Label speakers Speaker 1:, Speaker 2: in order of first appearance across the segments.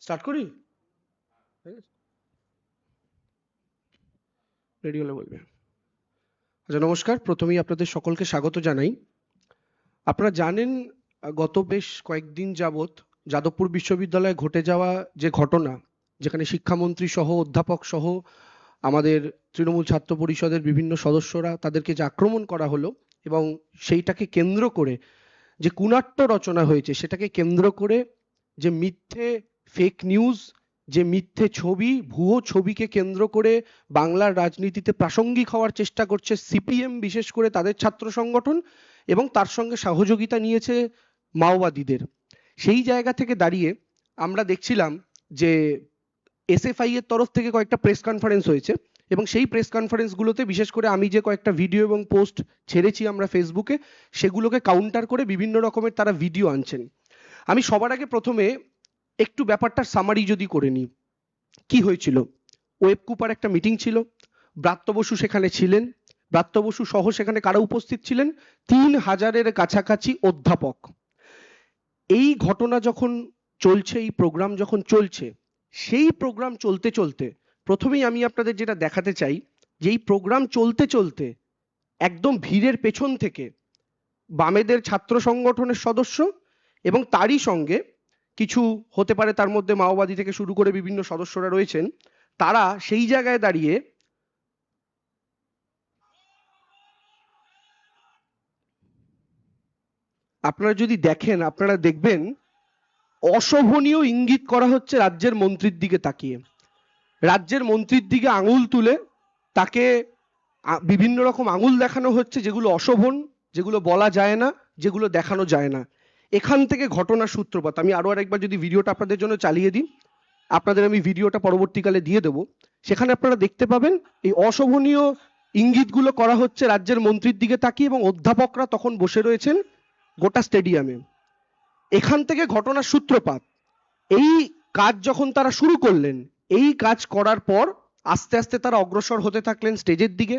Speaker 1: Start করি। Ready হলে বলবে। আচ্ছা, নমস্কার। প্রথমেই আপনাদের সকলকে স্বাগত জানাই। আপনারা জানেন গত বেশ কয়েকদিন যাবৎ যাদবপুর বিশ্ববিদ্যালয়ে ঘটে যাওয়া যে ঘটনা, যেখানে শিক্ষামন্ত্রী সহ অধ্যাপক সহ আমাদের তৃণমূল ছাত্র পরিষদের বিভিন্ন সদস্যরা তাদেরকে যে আক্রমণ করা হলো, এবং সেইটাকে কেন্দ্র করে যে কুনাট্য রচনা হয়েছে, সেটাকে কেন্দ্র করে যে মিথ্যে ফেক নিউজ, যে মিথ্যে ছবি, ভুয়ো ছবিকে কেন্দ্র করে বাংলার রাজনীতিতে প্রাসঙ্গিক হওয়ার চেষ্টা করছে সিপিএম, বিশেষ করে তাদের ছাত্র সংগঠন, এবং তার সঙ্গে সহযোগিতা নিয়েছে মাওবাদীদের। সেই জায়গা থেকে দাঁড়িয়ে আমরা দেখছিলাম যে এসএফআই এর তরফ থেকে কয়েকটা প্রেস কনফারেন্স হয়েছে, এবং সেই প্রেস কনফারেন্সগুলোতে বিশেষ করে আমি যে কয়েকটা ভিডিও এবং পোস্ট ছেড়েছি আমরা ফেসবুকে, সেগুলোকে কাউন্টার করে বিভিন্ন রকমের তারা ভিডিও আনছেন। আমি সবার আগে প্রথমে একটু ব্যাপারটার সামারি যদি করে নিই। কি হয়েছিল? ওয়েবকুপার একটা মিটিং ছিল, ব্রাত্য বসু সেখানে ছিলেন। ব্রাত্য বসু সহ সেখানে কারা উপস্থিত ছিলেন? 3000-এর কাছাকাছি অধ্যাপক। এই ঘটনা যখন চলছে, এই প্রোগ্রাম যখন চলছে, সেই প্রোগ্রাম চলতে চলতে প্রথমেই আমি আপনাদের যেটা দেখাতে চাই, যে এই প্রোগ্রাম চলতে চলতে একদম ভিড়ের পেছন থেকে বামেদের ছাত্র সংগঠনের সদস্য এবং তারই সঙ্গে কিছু হতে পারে তার মধ্যে মাওবাদী থেকে শুরু করে বিভিন্ন সদস্যরা রয়েছেন, তারা সেই জায়গায় দাঁড়িয়ে আপনারা যদি দেখেন, আপনারা দেখবেন অশোভনীয় ইঙ্গিত করা হচ্ছে রাজ্যের মন্ত্রীর দিকে তাকিয়ে। রাজ্যের মন্ত্রীর দিকে আঙুল তুলে তাকে বিভিন্ন রকম আঙুল দেখানো হচ্ছে, যেগুলো অশোভন, যেগুলো বলা যায় না, যেগুলো দেখানো যায় না। এখান থেকে ঘটনার সূত্রপাত। আমি আরো আরেকবার যদি ভিডিওটা আপনাদের জন্য চালিয়ে দিই, আপনাদের আমি ভিডিওটা পরবর্তীকালে দিয়ে দেবো, সেখানে আপনারা দেখতে পাবেন এই অশোভনীয় ইঙ্গিতগুলো করা হচ্ছে রাজ্যের মন্ত্রীর দিকে তাকিয়ে, এবং অধ্যাপকরা তখন বসে রয়েছেন গোটা স্টেডিয়ামে। এখান থেকে ঘটনার সূত্রপাত। এই কাজ যখন তারা শুরু করলেন, এই কাজ করার পর আস্তে আস্তে তারা অগ্রসর হতে থাকলেন স্টেজের দিকে।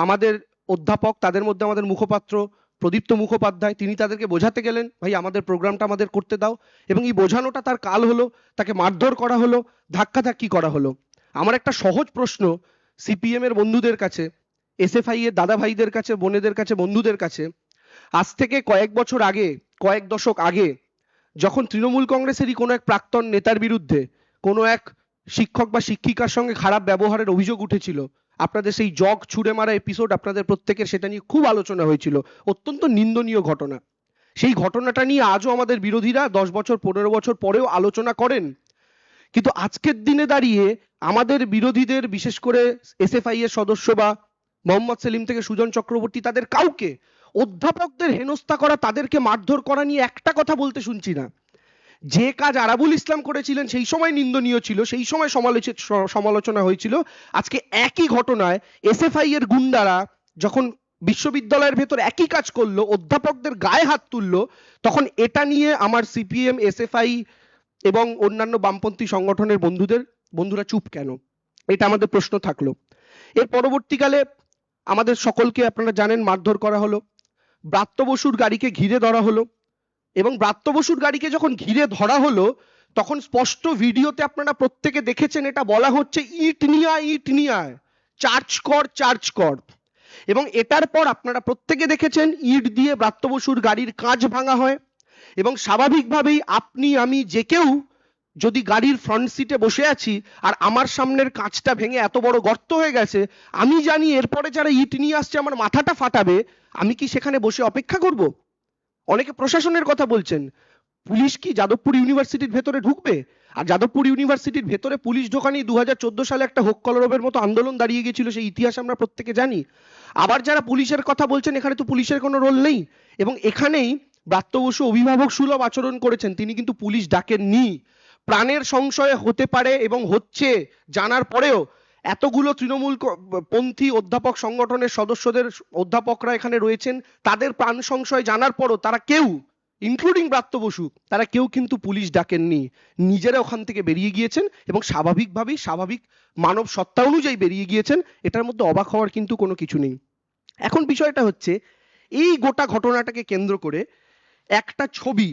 Speaker 1: আমাদের অধ্যাপক, তাদের মধ্যে আমাদের মুখপাত্র প্রদীপ্ত মুখোপাধ্যায়, তিনি তাদেরকে বোঝাতে গেলেন, ভাই আমাদের প্রোগ্রামটা আমাদের করতে দাও, এবং এই বোঝানোটা তার কাল হলো, তাকে মারধর করা হলো, ধাক্কাধাক্কি করা হলো। আমার একটা সহজ প্রশ্ন সিপিএম এর বন্ধুদের কাছে, এসএফআই এর দাদা ভাইদের কাছে, বোনেদের কাছে, বন্ধুদের কাছে, আজ থেকে কয়েক বছর আগে, কয়েক দশক আগে, যখন তৃণমূল কংগ্রেসেরই কোনো এক প্রাক্তন নেতার বিরুদ্ধে কোনো এক শিক্ষক বা শিক্ষিকার সঙ্গে খারাপ ব্যবহারের অভিযোগ উঠেছিল, আপনাদের সেই জগ ছুঁড়ে মারা এপিসোড আপনাদের প্রত্যেকের, সেটা নিয়ে খুব আলোচনা হয়েছিল, অত্যন্ত নিন্দনীয় ঘটনা। সেই ঘটনাটা নিয়ে আজও আমাদের বিরোধীরা 10 বছর 15 বছর পরেও আলোচনা করেন। কিন্তু আজকের দিনে দাঁড়িয়ে আমাদের বিরোধীদের, বিশেষ করে এসএফআই এর সদস্য বা মোহাম্মদ সেলিম থেকে সুজন চক্রবর্তী, তাদের কাউকে অধ্যাপকদের হেনস্থা করা, তাদেরকে মারধর করা নিয়ে একটা কথা বলতে শুনছি না। যে কাজ আরাবুল ইসলাম করেছিলেন সেই সময় নিন্দনীয় ছিল, সেই সময় সমালোচনা হয়েছিল, আজকে একই ঘটনায় এসএফআই এর গুন্ডারা যখন বিশ্ববিদ্যালয়ের ভেতর একই কাজ করলো, অধ্যাপকদের গায়ে হাত তুললো, তখন এটা নিয়ে আমার সিপিএম, এসএফআই এবং অন্যান্য বামপন্থী সংগঠনের বন্ধুরা চুপ কেন? এটা আমাদের প্রশ্ন থাকলো। এর পরবর্তীকালে আমাদের সকলকে, আপনারা জানেন, মারধর করা হলো, ব্রাত্য বসুর গাড়িকে ঘিরে ধরা হলো, এবং ব্রাত্য বসুর গাড়িকে যখন ঘিরে ধরা হলো, তখন স্পষ্ট ভিডিওতে আপনারা প্রত্যেকে দেখেছেন, এটা বলা হচ্ছে ইট নিয়ে আয়, ইট নিয়ে আয়, চার্জ কর, চার্জ কর। এবং এটার পর আপনারা প্রত্যেকে দেখেছেন ইট দিয়ে ব্রাত্য বসুর গাড়ির কাঁচ ভাঙা হয়, এবং স্বাভাবিকভাবেই আপনি আমি যে কেউ যদি গাড়ির ফ্রন্ট সিটে বসে আছি আর আমার সামনের কাঁচটা ভেঙে এত বড় গর্ত হয়ে গেছে, আমি জানি এরপরে যারা ইট নিয়ে আসছে আমার মাথাটা ফাটাবে, আমি কি সেখানে বসে অপেক্ষা করব? অনেকে প্রশাসনের কথা বলছেন, পুলিশ কি যাদবপুর ইউনিভার্সিটির ভেতরে ঢুকবে? আর যাদবপুর ইউনিভার্সিটির ভেতরে পুলিশ ঢোকানি 2014 সালে একটা হোক কলরবের মতো আন্দোলন দাঁড়িয়ে গিয়েছিল, সেই ইতিহাস আমরা প্রত্যেকে জানি। আবার যারা পুলিশের কথা বলছেন, এখানে তো পুলিশের কোনো রোল নেই, এবং এখানেই ব্রাত্য বসু অভিভাবক সুলভ আচরণ করেছেন, তিনি কিন্তু পুলিশ ডাকেননি। প্রাণের সংশয় হতে পারে এবং হচ্ছে জানার পরেও এতগুলো তৃণমূল পন্থী অধ্যাপক সংগঠনের সদস্যদের, অধ্যাপকরা এখানে রয়েছেন, তাদের প্রাণ সংশয় জানার পরও তারা কেউ, ইনক্লুডিং ব্রাত্য বসু, তারা কেউ কিন্তু পুলিশ ডাকেননি, নিজেরা ওখান থেকে বেরিয়ে গিয়েছেন, এবং স্বাভাবিকভাবেই, স্বাভাবিক মানব সত্তা অনুযায়ী বেরিয়ে গিয়েছেন। এটার মধ্যে অবাক হওয়ার কিন্তু কোনো কিছু নেই। এখন বিষয়টা হচ্ছে, এই গোটা ঘটনাটাকে কেন্দ্র করে একটা ছবি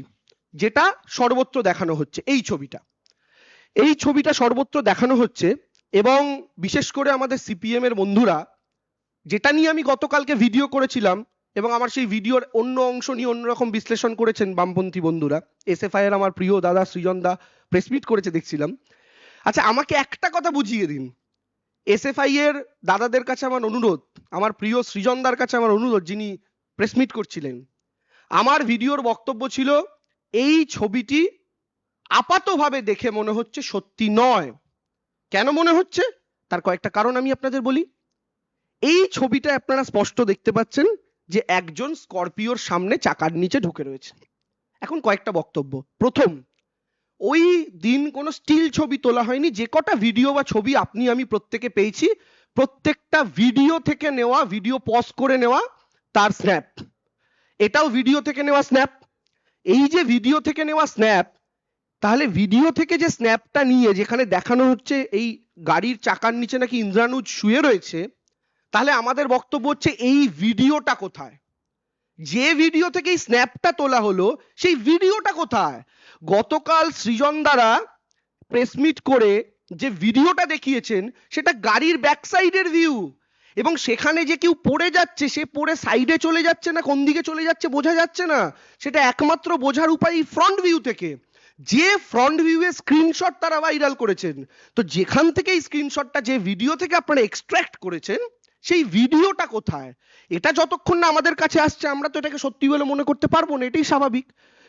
Speaker 1: যেটা সর্বত্র দেখানো হচ্ছে, এই ছবিটা, এই ছবিটা সর্বত্র দেখানো হচ্ছে এবং বিশেষ করে আমাদের সিপিএম এর বন্ধুরা, যেটা নিয়ে আমি গতকালকে ভিডিও করেছিলাম এবং আমার সেই ভিডিওর অন্য অংশ নিয়ে অন্যরকম বিশ্লেষণ করেছেন বামপন্থী বন্ধুরা, এসএফআই এর আমার প্রিয় দাদা সৃজন দা প্রেস মিট করেছে দেখছিলাম। আচ্ছা, আমাকে একটা কথা বুঝিয়ে দিন, এসএফআই এর দাদাদের কাছে আমার অনুরোধ, আমার প্রিয় সৃজনদার কাছে আমার অনুরোধ, যিনি প্রেস মিট করছিলেন, আমার ভিডিওর বক্তব্য ছিল এই ছবিটি আপাতভাবে দেখে মনে হচ্ছে সত্যি নয়। কেন মনে হচ্ছে তার কয়েকটা কারণ আমি আপনাদের বলি। এই ছবিটা আপনারা স্পষ্ট দেখতে পাচ্ছেন যে একজন স্করপিওর সামনে চাকার নিচে ঢুকে রয়েছে। এখন কয়েকটা বক্তব্য। প্রথম, ওই দিন কোনো স্টিল ছবি তোলা হয়নি। যে কটা ভিডিও বা ছবি আপনি আমি প্রত্যেকে পেয়েছি, প্রত্যেকটা ভিডিও থেকে নেওয়া, ভিডিও পজ করে নেওয়া তার স্ন্যাপ। এটাও ভিডিও থেকে নেওয়া স্ন্যাপ। এই যে ভিডিও থেকে নেওয়া স্ন্যাপ, তাহলে ভিডিও থেকে যে স্ন্যাপটা নিয়ে যেখানে দেখানো হচ্ছে এই গাড়ির চাকার নিচে নাকি ইন্দ্রানুজ শুয়ে রয়েছে, তাহলে আমাদের বক্তব্য হচ্ছে এই ভিডিওটা কোথায়? যে ভিডিও থেকে এই স্ন্যাপটা তোলা হলো সেই ভিডিওটা কোথায়? গতকাল সৃজন দ্বারা প্রেস মিট করে যে ভিডিওটা দেখিয়েছেন সেটা গাড়ির ব্যাক সাইডের ভিউ, এবং সেখানে যে কেউ পড়ে যাচ্ছে, সে পড়ে সাইডে চলে যাচ্ছে না কোন দিকে চলে যাচ্ছে বোঝা যাচ্ছে না। সেটা একমাত্র বোঝার উপায় ফ্রন্ট ভিউ থেকে, যে ফ্রন্ট ভিউয়ে স্ক্রিনশট তারা ভাইরাল করেছেন। তো যেখান থেকে এই স্ক্রিনশটটা, যে ভিডিও থেকে আপনারা এক্সট্রাক্ট করেছেন, সেই ভিডিওটা কোথায়? এটা যতক্ষণ না আমাদের কাছে আসছে আমরা তো এটাকে সত্যি বলে মনে করতে পারবো না, এটাই স্বাভাবিক।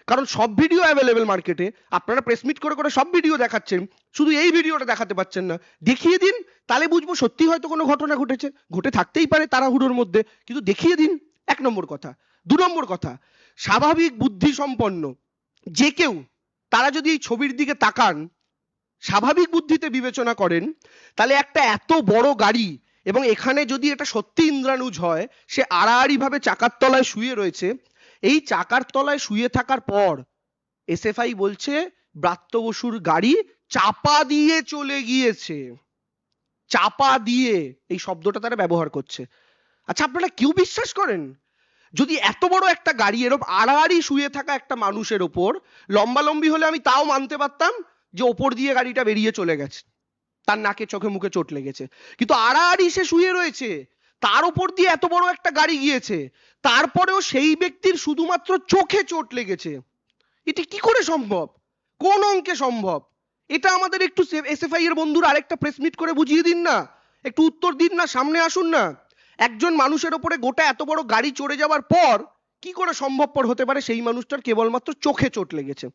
Speaker 1: কারণ সব ভিডিও অ্যাভেলেবেল মার্কেটে, আপনারা প্রেস মিট করে করে সব ভিডিও দেখাচ্ছেন, শুধু এই ভিডিওটা দেখাতে পাচ্ছেন না। দেখিয়ে দিন, তাহলে বুঝবো সত্যি হয়তো কোনো ঘটনা ঘটেছে, ঘটে থাকতেই পারে তাড়াহুড়োর মধ্যে, কিন্তু দেখিয়ে দিন। এক নম্বর কথা। দু নম্বর কথা, স্বাভাবিক বুদ্ধি সম্পন্ন যে কেউ তারা যদি এই ছবির দিকে তাকান, স্বাভাবিক বুদ্ধিতে বিবেচনা করেন, তাহলে একটা এত বড় গাড়ি, এবং এখানে যদি এটা সত্যি ইন্দ্রানুজ হয়, সে আড়াআড়ি ভাবে চাকার তলায় শুয়ে রয়েছে। এই চাকার তলায় শুয়ে থাকার পর এসএফআই বলছে ব্রাত্য বসুর গাড়ি চাপা দিয়ে চলে গিয়েছে। চাপা দিয়ে এই শব্দটা তারা ব্যবহার করছে। আচ্ছা, আপনারা কেউ বিশ্বাস করেন? যদি এত বড় একটা গাড়ি এরকম আড়াআড়ি শুয়ে থাকা একটা মানুষের ওপর, লম্বালম্বি হলে আমি তাও মানতে পারতাম যে ওপর দিয়ে গাড়িটা বেরিয়ে চলে গেছে, তার নাকে চোখে মুখে চোট লেগেছে, কিন্তু আড়াআড়ি সে শুয়ে রয়েছে, তার উপর দিয়ে এত বড় একটা গাড়ি গিয়েছে, তারপরেও সেই ব্যক্তির শুধুমাত্র চোখে চোট লেগেছে। এটা কি করে সম্ভব? কোন অঙ্কে সম্ভব? এটা আমাদের একটু এসএফআই এর বন্ধুরা আরেকটা প্রেস মিট করে বুঝিয়ে দিন না, একটু উত্তর দিন না, সামনে আসুন না। একজন মানুষের ওপরে গোটা এত বড় গাড়ি চড়ে যাওয়ার পর কি করে সম্ভবপর হতে পারে সেই মানুষটার কেবলমাত্র চোখে চোট লেগেছে?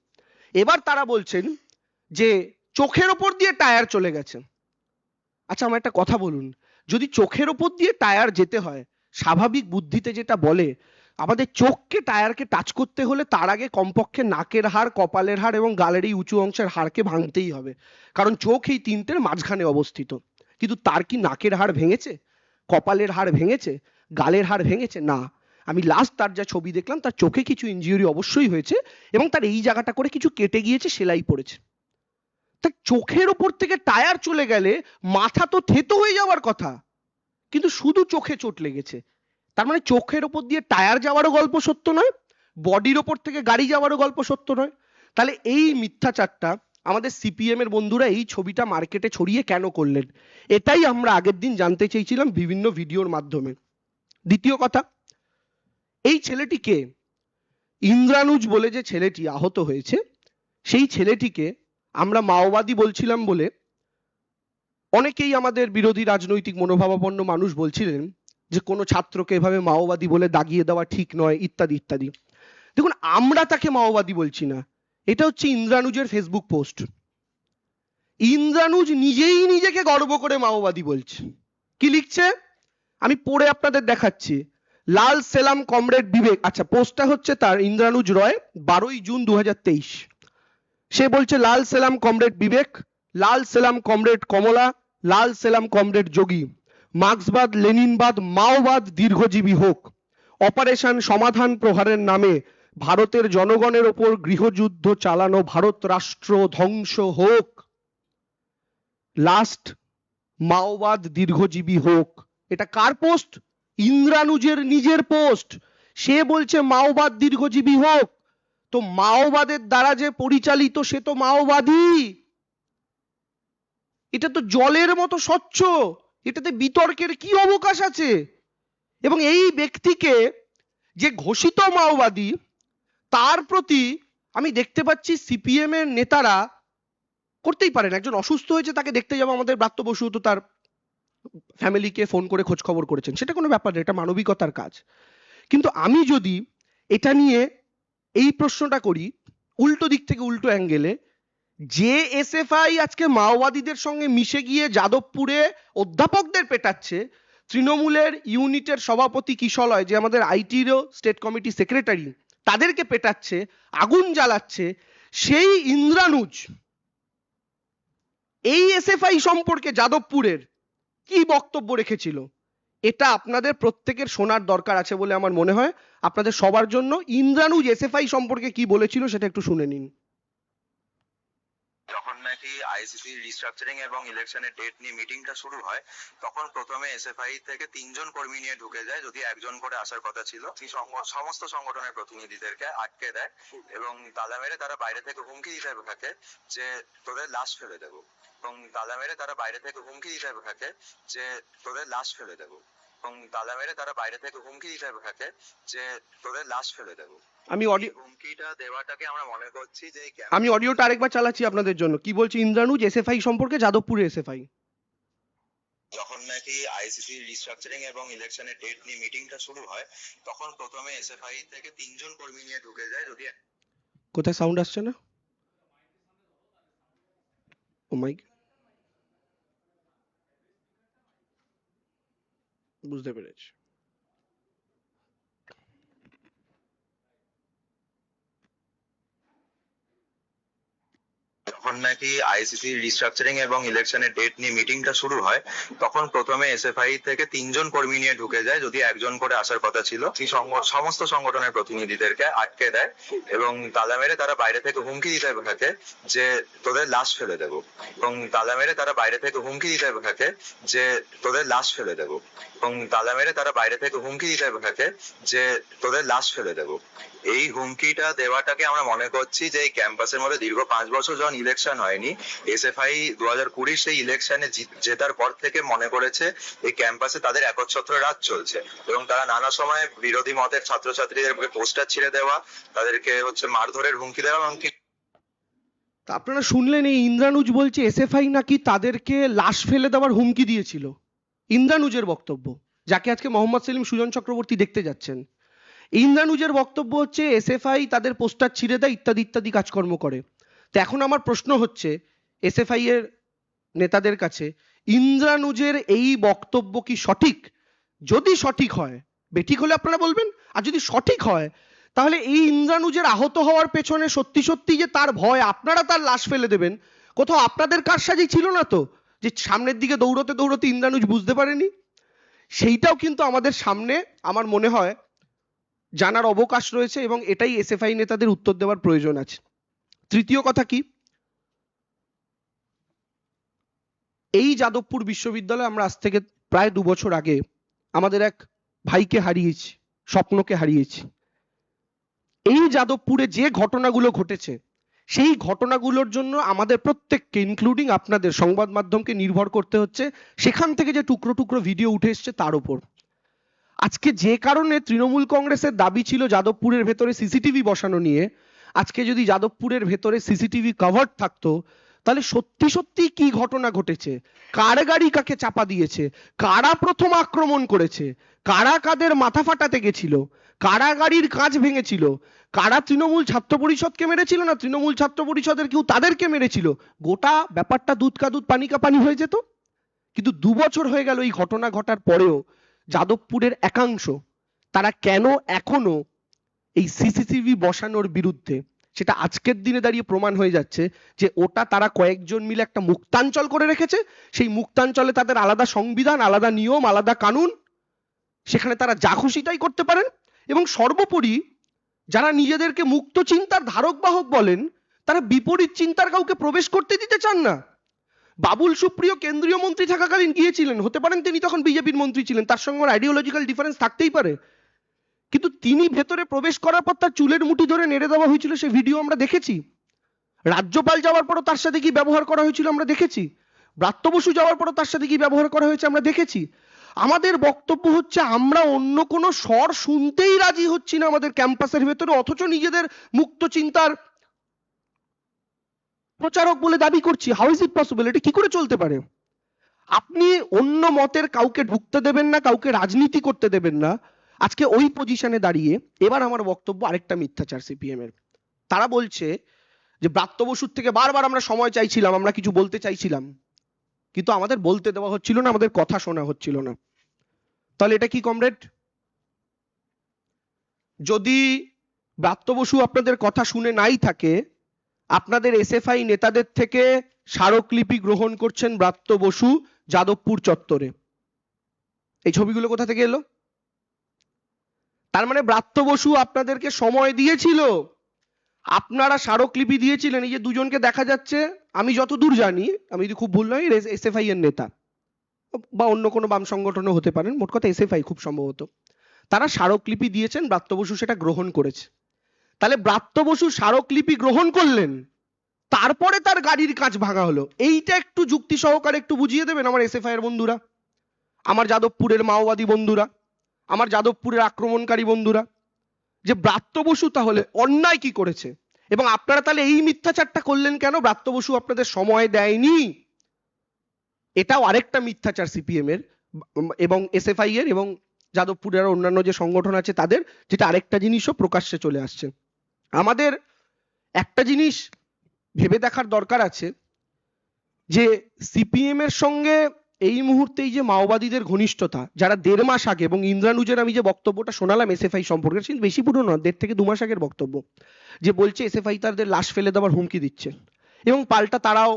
Speaker 1: এবার তারা বলছেন যে চোখের ওপর দিয়ে টায়ার চলে গেছে। আচ্ছা, আমার একটা কথা বলুন, যদি চোখের ওপর দিয়ে টায়ার যেতে হয়, স্বাভাবিক বুদ্ধিতে যেটা বলে, আমাদের চোখকে টায়ারকে টাচ করতে হলে তার আগে কমপক্ষে নাকের হাড়, কপালের হাড় এবং গালের এই উঁচু অংশের হাড়কে ভাঙতেই হবে, কারণ চোখ এই তিনটের মাঝখানে অবস্থিত। কিন্তু তার কি নাকের হাড় ভেঙেছে, কপালের হাড় ভেঙেছে, গালের হাড় ভেঙেছে? না। আমি লাস্ট তার যা ছবি দেখলাম, তার চোখে কিছু ইনজিউরি অবশ্যই হয়েছে এবং তার এই জায়গাটা করে কিছু কেটে গিয়েছে, সেলাই পড়েছে। তার চোখের ওপর থেকে টায়ার চলে গেলে মাথা তো থেতো হয়ে যাওয়ার কথা, কিন্তু শুধু চোখে চোট লেগেছে। তার মানে চোখের ওপর দিয়ে টায়ার যাওয়ারও গল্প সত্য নয়, বডির ওপর থেকে গাড়ি যাওয়ারও গল্প সত্য নয়। তাহলে এই মিথ্যাচারটা আমাদের সিপিএম এর বন্ধুরা এই ছবিটা মার্কেটে ছড়িয়ে কেন করলেন, এটাই আমরা আগের দিন জানতে চেয়েছিলাম বিভিন্ন ভিডিওর মাধ্যমে। দ্বিতীয় কথা, এই ছেলেটিকে, ইন্দ্রানুজ বলে যে ছেলেটি আহত হয়েছে, সেই ছেলেটিকে আমরা মাওবাদী বলছিলাম বলে অনেকেই আমাদের বিরোধী রাজনৈতিক মনোভাবাপন্ন মানুষ বলছিলেন যে কোনো ছাত্রকে এভাবে মাওবাদী বলে দাগিয়ে দেওয়া ঠিক নয়, ইত্যাদি ইত্যাদি। দেখুন, আমরা তাকে মাওবাদী বলছি না, এটা হচ্ছে ইন্দ্রানুজের ফেসবুক পোস্ট। ইন্দ্রানুজ নিজেই নিজেকে গর্ব করে মাওবাদী বলছে। কি লিখছে আমি পড়ে আপনাদের দেখাচ্ছি। লাল সেলাম কমরেড বিবেক, আচ্ছা পোস্টটা হচ্ছে তার, ইন্দ্রানুজ রয়, 12ই জুন 2023। সে বলছে লাল সেলাম কমরেড বিবেক, লাল সেলাম কমরেড কমলা, লাল সেলাম কমরেড যোগী, মার্ক্সবাদ লেনিনবাদ মাওবাদ দীর্ঘজীবী হোক, অপারেশন সমাধান প্রহারের নামে ভারতের জনগণের ওপর গৃহযুদ্ধ চালানো ভারত রাষ্ট্র ধ্বংস হোক, লাস্ট মাওবাদ দীর্ঘজীবী হোক। এটা কার পোস্ট? ইন্দ্রানুজের নিজের পোস্ট। সে বলছে মাওবাদ দীর্ঘজীবী হোক। তো মাওবাদের দ্বারা যে পরিচালিত সে তো মাওবাদী। এটা তো জলের মতো স্বচ্ছ, এটাতে বিতর্কের কি অবকাশ আছে? এবং এই ব্যক্তিকে, যে ঘোষিত মাওবাদী, তার প্রতি আমি দেখতে পাচ্ছি সিপিএম এর নেতারা, করতেই পারেন, একজন অসুস্থ হয়েছে তাকে দেখতে যাবো, আমাদের ব্রাত্য বসু তো তার ফ্যামিলিকে ফোন করে খোঁজ খবর করেছেন, সেটা কোনো ব্যাপার না, এটা মানবিকতার কাজ। কিন্তু আমি যদি এটা নিয়ে এই প্রশ্নটা করি উল্টো দিক থেকে, উল্টো অ্যাঙ্গেলে, যে এসএফআই আজকে মাওবাদীদের সঙ্গে মিশে গিয়ে যাদবপুরে অধ্যাপকদের পেটাচ্ছে, তৃণমূলের ইউনিটের সভাপতি কিশলয়, যে আমাদের আইটিরও স্টেট কমিটি সেক্রেটারি, তাদেরকে পেটাচ্ছে, আগুন জ্বালাচ্ছে, সেই ইন্দ্রানুজ এই এসএফআই সম্পর্কে যাদবপুরের কি বক্তব্য রেখেছিল, এটা আপনাদের প্রত্যেকের শোনার দরকার আছে বলে আমার মনে হয়। আপনাদের সবার জন্য ইন্দ্রানুজ এসএফআই সম্পর্কে কি বলেছিল সেটা একটু শুনে নিন।
Speaker 2: যখন নাকি আইসিসি রিস্ট্রাকচারিং এবং ইলেকশনের ডেট নিয়ে মিটিংটা শুরু হয়, তখন প্রথমে এসএফআই থেকে 3জন কর্মী নিয়ে ঢুকে যায়, যদি একজন করে আসার কথা ছিল। সমস্ত সংগঠনের প্রতিনিধিদেরকে আটকে দেয় এবং তালা মেরে তারা বাইরে থেকে হুমকি দিতে থাকে যে তোদের লাশ ফেলে দেবো, এবং তালা মেরে তারা বাইরে থেকে হুমকি দিতে থাকে যে তোদের লাশ ফেলে দেবো, এবং তালা মেরে তারা বাইরে থেকে হুমকি দিতে থাকে যে তোদের লাশ ফেলে দেবো।
Speaker 1: আমি অডিও
Speaker 2: হুমকিটা দেওয়াটাকে আমরা মনে করছি যে
Speaker 1: আমি অডিওটা আরেকবার চালাচ্ছি আপনাদের জন্য, কি বলছে ইন্দ্রানুজ এসএফআই সম্পর্কে, যাদবপুরের এসএফআই।
Speaker 2: যখন নাকি আইসিসি রিস্ট্রাকচারিং এবং ইলেকশনের ডেট নিয়ে মিটিংটা শুরু হয়, তখন প্রথমে এসএফআই থেকে 3জন কর্মী নিয়ে ঢুকে যায়, যদি
Speaker 1: কোথায় সাউন্ড আসছে না? ও মাই, বুঝতে পেরেছি।
Speaker 2: যখন নাকি আইসিসি রিস্ট্রাকচারিং এবং ইলেকশনের ডেট নিয়ে মিটিংটা শুরু হয়, তখন প্রথমে এসএফআই থেকে 3জন কর্মী নিয়ে ঢুকে যায়, যদি একজন করে আসার কথা ছিল। সমস্ত সংগঠনের প্রতিনিধিদেরকে আটকে দেয় এবং তালা মেরে তারা বাইরে থেকে হুমকি দিতে থাকে যে তোদের লাশ ফেলে দেবো, এবং তালা মেরে তারা বাইরে থেকে হুমকি দিতে থাকে যে তোদের লাশ ফেলে দেবো, এবং তালা মেরে তারা বাইরে থেকে হুমকি দিতে থাকে যে তোদের লাশ ফেলে দেবো। এই হুমকিটা দেওয়াটাকে আমরা মনে করছি যে এই ক্যাম্পাসের মধ্যে দীর্ঘ 5 বছর যখন ইলেকশন হয়নি, এসএফআই 2020 সেই ইলেকশনে জেতার পর থেকে মনে করেছে এই ক্যাম্পাসে তাদের একচ্ছত্র রাজ চলছে, এবং তারা নানা সময় বিরোধী মতের ছাত্রছাত্রীদেরকে পোস্টার ছিঁড়ে দেওয়া, তাদেরকে মারধরের হুমকি দেওয়া, এবং
Speaker 1: তা আপনারা শুনলেন, এই ইন্দ্রানুজ বলছে এসএফআই নাকি তাদেরকে লাশ ফেলে দেওয়ার হুমকি দিয়েছিল। ইন্দ্রানুজের বক্তব্য, যাকে আজকে মোহাম্মদ সেলিম সুজন চক্রবর্তী দেখতে যাচ্ছেন। ইন্দ্রানুজের বক্তব্য হচ্ছে এসএফআই তাদের পোস্টার ছিঁড়ে দেয়, ইত্যাদি ইত্যাদি কাজকর্ম করে। তো এখন আমার প্রশ্ন হচ্ছে এসএফআই এর নেতাদের কাছে, ইন্দ্রানুজের এই বক্তব্য কি সঠিক? যদি সঠিক হয়, বেঠিক হলে আপনারা বলবেন, আর যদি সঠিক হয়, তাহলে এই ইন্দ্রানুজের আহত হওয়ার পেছনে সত্যি সত্যি যে তার ভয় আপনারা তার লাশ ফেলে দেবেন, কোথাও আপনাদের কারসাজি ছিল না তো, যে সামনের দিকে দৌড়তে দৌড়তে ইন্দ্রানুজ বুঝতে পারেনি? সেইটাও কিন্তু আমাদের সামনে আমার মনে হয় জানার অবকাশ রয়েছে, এবং এটাই এসএফআই নেতাদের উত্তর দেওয়ার প্রয়োজন আছে। তৃতীয় কথা কি, এই যাদবপুর বিশ্ববিদ্যালয়ে আমরা আজ থেকে প্রায় 2 বছর আগে আমাদের এক ভাইকে হারিয়েছি, স্বপ্নকে হারিয়েছি। এই যাদবপুরে যে ঘটনাগুলো ঘটেছে, সেই ঘটনাগুলোর জন্য আমাদের প্রত্যেককে, ইনক্লুডিং আপনাদের সংবাদ মাধ্যমকে নির্ভর করতে হচ্ছে সেখান থেকে যে টুকরো টুকরো ভিডিও উঠে এসছে তার উপর। আজকে যে কারণে তৃণমূল কংগ্রেসের দাবি ছিল যাদবপুরের ভেতরে সিসিটিভি বসানো নিয়ে, আজকে যদি যাদবপুরের ভেতরে সিসিটিভি কভার্ড থাকতো, তাহলে সত্যি সত্যি কি ঘটনা ঘটেছে, কার গাড়ি কাকে চাপা দিয়েছে, কারা প্রথম আক্রমণ করেছে, কারা কাদের মাথা ফাটাতে গেছিল, কারা গাড়ির কাঁচ ভেঙেছিল, কারা তৃণমূল ছাত্র পরিষদকে মেরেছিল, না তৃণমূল ছাত্র পরিষদের কেউ তাদেরকে মেরেছিল, গোটা ব্যাপারটা দুধ কা দুধ পানি কা পানি হয়ে যেত। কিন্তু 2 বছর হয়ে গেল এই ঘটনা ঘটার পরেও যাদবপুরের একাংশ তারা কেন এখনো এই সিসিটিভি বসানোর বিরুদ্ধে, সেটা আজকের দিনে দাঁড়িয়ে প্রমাণ হয়ে যাচ্ছে যে ওটা তারা কয়েকজন মিলে একটা মুক্তাঞ্চল করে রেখেছে। সেই মুক্তাঞ্চলে তাদের আলাদা সংবিধান, আলাদা নিয়ম, আলাদা কানুন, সেখানে তারা যা খুশি তাই করতে পারেন। এবং সর্বোপরি যারা নিজেদেরকে মুক্ত চিন্তার ধারক বাহক বলেন, তারা বিপরীত চিন্তার কাউকে প্রবেশ করতে দিতে চান না। বাবুল সুপ্রিয় কেন্দ্রীয় মন্ত্রী থাকাকালীন গিয়েছিলেন, হতে পারেন তিনি তখন বিজেপির মন্ত্রী ছিলেন, তার সঙ্গে আইডিওলজিক্যাল ডিফারেন্স থাকতেই পারে, কিন্তু তিনি ভেতরে প্রবেশ করার পর তার চুলের মুঠি ধরে নেড়ে দেওয়া হয়েছিল, সে ভিডিও আমরা দেখেছি। রাজ্যপাল যাওয়ার পরও তার সাথে কি ব্যবহার করা হয়েছিল আমরা দেখেছি। ব্রাত্য বসু যাওয়ার পরও তার সাথে কি ব্যবহার করা হয়েছে আমরা দেখেছি। আমাদের বক্তব্য হচ্ছে আমরা অন্য কোনো স্বর শুনতেই রাজি হচ্ছি না আমাদের ক্যাম্পাসের ভেতরে, অথচ নিজেদের মুক্ত চিন্তার প্রচারক বলে দাবি করছি। How is it possible? এটা কি করে চলতে পারে? আপনি অন্য মতের কাউকে ঢুকতে দেবেন না, কাউকে রাজনীতি করতে দেবেন না। আজকে ওই পজিশনে দাঁড়িয়ে এবার আমার বক্তব্য আরেকটা মিথ্যাচার সিপিএম এর। তারা বলছে যে ব্রাত্য বসুর থেকে বারবার আমরা সময় চাইছিলাম, আমরা কিছু বলতে চাইছিলাম, কিন্তু আমাদের বলতে দেওয়া হচ্ছিল না, আমাদের কথা শোনা হচ্ছিল না। তাহলে এটা কি কমরেড? যদি ব্রাত্য বসু আপনাদের কথা শুনে নাই থাকে, আপনাদের এসএফআই নেতাদের থেকে স্মারকলিপি গ্রহণ করছেন ব্রাত্য বসু যাদবপুর চত্বরে। এই ছবিগুলো কোথা থেকে এলো? তার মানে ব্রাত্য বসু আপনাদেরকে সময় দিয়েছিল, আপনারা স্মারকলিপি দিয়েছিলেন। এই যে দুজনকে দেখা যাচ্ছে, আমি যতদূর জানি, আমি যদি খুব ভুল নই, এসএফআই এর নেতা বা অন্য কোনো বাম সংগঠনও হতে পারেন, মোট কথা এসএফআই খুব সম্ভবত, তারা স্মারকলিপি দিয়েছেন, ব্রাত্য বসু সেটা গ্রহণ করেছে। তাহলে ব্রাত্য বসু স্মারকলিপি গ্রহণ করলেন, তারপরে তার গাড়ির কাঁচ ভাঙা হলো। এইটা একটু যুক্তি সহকারে একটু বুঝিয়ে দেবেন আমার এসএফআই এর বন্ধুরা, আমার যাদবপুরের মাওবাদী বন্ধুরা, আমার যাদবপুরের আক্রমণকারী বন্ধুরা, যে ব্রাত্য বসু তাহলে অন্যায় কি করেছে, এবং আপনারা তাহলে এই মিথ্যাচারটা করলেন কেন? ব্রাত্য বসু আপনাদের সময় দেয়নি, এটাও আরেকটা মিথ্যাচার সিপিএম এর এবং এসএফআই এর এবং যাদবপুরের অন্যান্য যে সংগঠন আছে তাদের, যেটা আরেকটা জিনিসও প্রকাশ্যে চলে আসছে। আমাদের একটা জিনিস ভেবে দেখার দরকার আছে যে সিপিএম এর সঙ্গে এই মুহূর্তে এই যে মাওবাদীদের ঘনিষ্ঠতা, যারা 1.5 মাস আগে, এবং ইন্দ্রানুজের আমি যে বক্তব্যটা শোনালাম এসএফআই সম্পর্কে, সেটা বেশি পুরনো, 1.5 থেকে 2 মাস আগের বক্তব্য, যে বলছে এসএফআই তাদের লাশ ফেলে দেওয়ার হুমকি দিচ্ছে এবং পাল্টা তারাও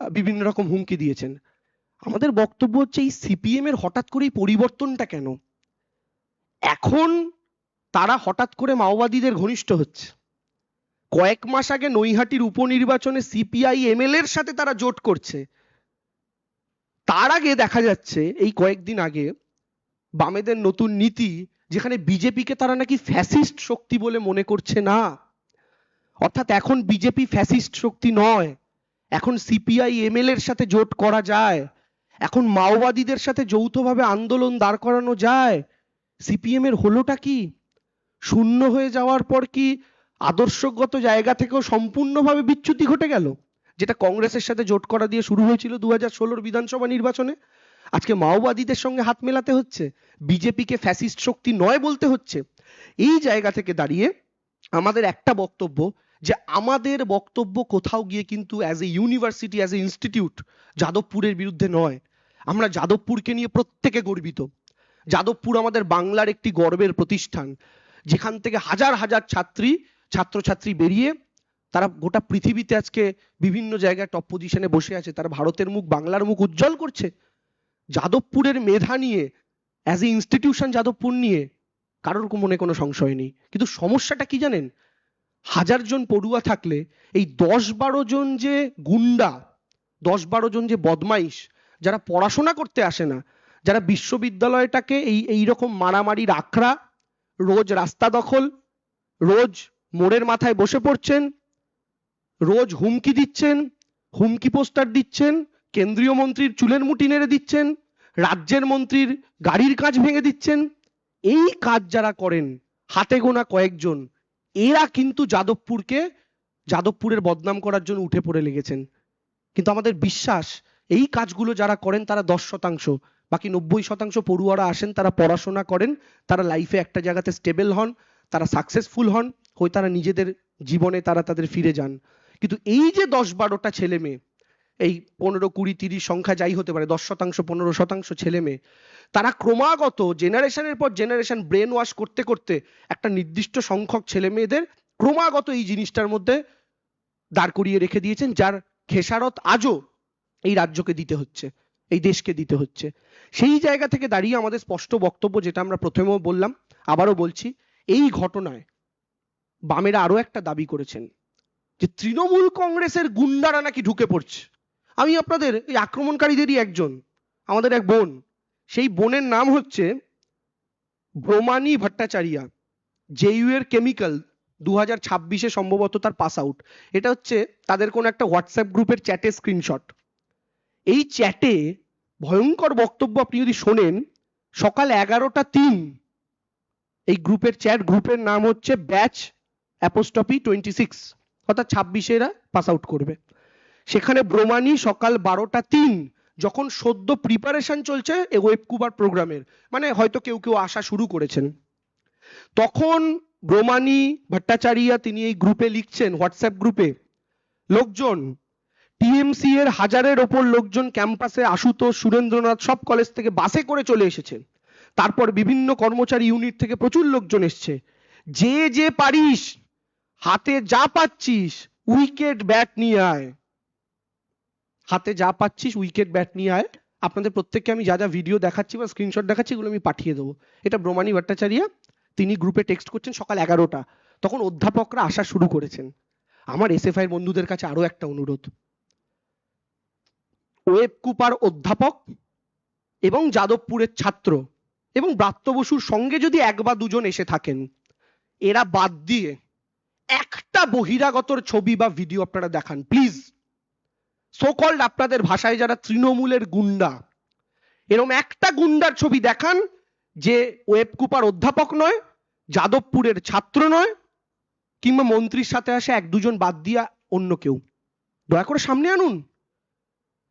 Speaker 1: বিভিন্ন রকম হুমকি দিয়েছেন। আমাদের বক্তব্য হচ্ছে এই সিপিএম এর হঠাৎ করে এই পরিবর্তনটা কেন? এখন তারা হঠাৎ করে মাওবাদীদের ঘনিষ্ঠ হচ্ছে। কয়েক মাস আগে নৈহাটির উপনির্বাচনে সিপিআই এমএল এর সাথে তারা জোট করছে। তার আগে দেখা যাচ্ছে এই কয়েকদিন আগে বামেদের নতুন নীতি, যেখানে বিজেপিকে তারা নাকি ফ্যাসিস্ট শক্তি বলে মনে করছে না, অর্থাৎ এখন বিজেপি ফ্যাসিস্ট শক্তি নয়, এখন সিপিআই এমএল এর সাথে জোট করা যায়, এখন মাওবাদীদের সাথে যৌথভাবে আন্দোলন দাঁড় করানো যায়। সিপিএম এর হলোটা কি? শূন্য হয়ে যাওয়ার পর কি আদর্শগত জায়গা থেকেও সম্পূর্ণভাবে বিচ্যুতি ঘটে গেল? যেটা কংগ্রেসের সাথে জোট করা দিয়ে শুরু হয়েছিল 2016 বিধানসভা নির্বাচনে, আজকে মাওবাদীদের সঙ্গে হাত মেলাতে হচ্ছে, বিজেপিকে ফ্যাসিস্ট শক্তি নয় বলতে হচ্ছে। এই জায়গা থেকে দাঁড়িয়ে আমাদের একটা বক্তব্য, যে আমাদের বক্তব্য কোথাও গিয়ে কিন্তু as a university, as a institute যাদবপুরের বিরুদ্ধে নয়। আমরা যাদবপুরকে নিয়ে প্রত্যেকে গর্বিত। যাদবপুর আমাদের বাংলার একটি গর্বের প্রতিষ্ঠান, যেখান থেকে হাজার হাজার ছাত্রছাত্রী বেরিয়ে তারা গোটা পৃথিবীতে আজকে বিভিন্ন জায়গায় টপ পজিশনে বসে আছে, তারা ভারতের মুখ, বাংলার মুখ উজ্জ্বল করছে। যাদবপুরের মেধা নিয়ে, অ্যাজ এ ইনস্টিটিউশন যাদবপুর নিয়ে কারোর মনে কোনো সংশয় নেই। কিন্তু সমস্যাটা কি জানেন? 1000 জন পড়ুয়া থাকলে এই 10-12 জন যে গুন্ডা, 10-12 জন যে বদমাইশ, যারা পড়াশোনা করতে আসে না, যারা বিশ্ববিদ্যালয়টাকে এই রকম মারামারির আখড়া, রোজ রাস্তা দখল, রোজ মোড়ের মাথায় বসে পড়ছেন, রোজ হুমকি দিচ্ছেন, হুমকি পোস্টার দিচ্ছেন, কেন্দ্রীয় মন্ত্রীর চুলের মুঠি নেড়ে দিচ্ছেন, রাজ্যের মন্ত্রীর গাড়ির কাঁচ ভেঙে দিচ্ছেন, এই কাজ যারা করেন হাতে গোনা কয়েকজন, এরা কিন্তু যাদবপুরের বদনাম করার জন্য উঠে পড়ে লেগেছেন। কিন্তু আমাদের বিশ্বাস, এই কাজগুলো যারা করেন তারা 10%, বাকি 90% পড়ুয়ারা আসেন, তারা পড়াশোনা করেন, তারা লাইফে একটা জায়গাতে স্টেবল হন, তারা সাকসেসফুল হন, হয়ে তারা নিজেদের জীবনে তারা তাদের ফিরে যান। কিন্তু এই যে 10-12টা ছেলে মেয়ে, এই 15, 20, 30 সংখ্যা যাই হতে পারে, 10%, 15% ছেলে মেয়ে, তারা ক্রমাগত জেনারেশনের পর জেনারেশন ব্রেন ওয়াশ করতে করতে একটা নির্দিষ্ট সংখ্যক ছেলে মেয়েদের ক্রমাগত এই জিনিসটার মধ্যে দাঁড় করিয়ে রেখে দিয়েছেন, যার খেসারত আজও এই রাজ্যকে দিতে হচ্ছে, এই দেশকে দিতে হচ্ছে। সেই জায়গা থেকে দাঁড়িয়ে আমাদের স্পষ্ট বক্তব্য, যেটা আমরা প্রথমেও বললাম, আবারও বলছি, এই ঘটনায় বামেরা আরো একটা দাবি করেছেন যে তৃণমূল কংগ্রেসের গুন্ডারা নাকি ঢুকে পড়ছে। আমি আপনাদের এই আক্রমণকারীদেরই একজন, আমাদের এক বোন, সেই বোনের নাম হচ্ছে ব্রহ্মানী ভট্টাচার্যা, জেইউ এর কেমিক্যাল, 2026-এ সম্ভবত তার পাস আউট। এটা হচ্ছে তাদের কোন একটা হোয়াটসঅ্যাপ গ্রুপের চ্যাটের স্ক্রিনশট। এই চ্যাটে ভয়ঙ্কর বক্তব্য আপনি যদি শোনেন, সকাল 11:03 এই গ্রুপের চ্যাট, গ্রুপের নাম হচ্ছে ব্যাচ অ্যাপোস্ট্রফি 26, অর্থাৎ 26 পাস আউট করবে। সেখানে ব্রহ্মানি সকাল 12:03 যখন সদ্য প্রিপারেশন চলছে এই ওয়েবকুবার প্রোগ্রামের, মানে হয়তো কেউ কেউ আসা শুরু করেছেন, তখন ব্রহ্মানি ভট্টাচার্য তিনি এই গ্রুপে লিখছেন, হোয়াটসঅ্যাপ গ্রুপে, লোকজন টিএমসি এর হাজারের ওপর লোকজন ক্যাম্পাসে, আশুতোষ, সুরেন্দ্রনাথ সব কলেজ থেকে বাসে করে চলে এসেছে। তারপর বিভিন্ন কর্মচারী ইউনিট থেকে প্রচুর লোকজন এসছে। যে যে পারিস হাতে যা পাচ্ছিস উইকেট ব্যাট নিয়ে আয়, হাতে যা পাচ্ছিস উইকেট ব্যাট নিয়ে আয়। আপনাদের প্রত্যেককে আমি যা যা ভিডিও দেখাচ্ছি বা স্ক্রিনশট দেখাচ্ছি এগুলো আমি পাঠিয়ে দেবো। এটা ব্রহ্মানি ভট্টাচার্য তিনি গ্রুপে টেক্সট করছেন সকাল 11টা, তখন অধ্যাপকরা আসা শুরু করেছেন। আমার এসএফআই এর বন্ধুদের কাছে আরো একটা অনুরোধ, ওয়েবকুপার অধ্যাপক এবং যাদবপুরের ছাত্র এবং ব্রাত্য বসুর সঙ্গে যদি এক বা দুজন এসে থাকেন, এরা বাদ দিয়ে একটা বহিরাগতর ছবি বা ভিডিও আপনারা দেখান প্লিজ। সোকল্ড আপনাদের ভাষায় যারা তৃণমূলের গুন্ডা, এরকম একটা গুন্ডার ছবি দেখান যে ওয়েবকুপার অধ্যাপক নয়, যাদবপুরের ছাত্র নয়, কিংবা মন্ত্রীর সাথে আসে এক দুজন বাদ দিয়া অন্য কেউ, দয়া করে সামনে আনুন।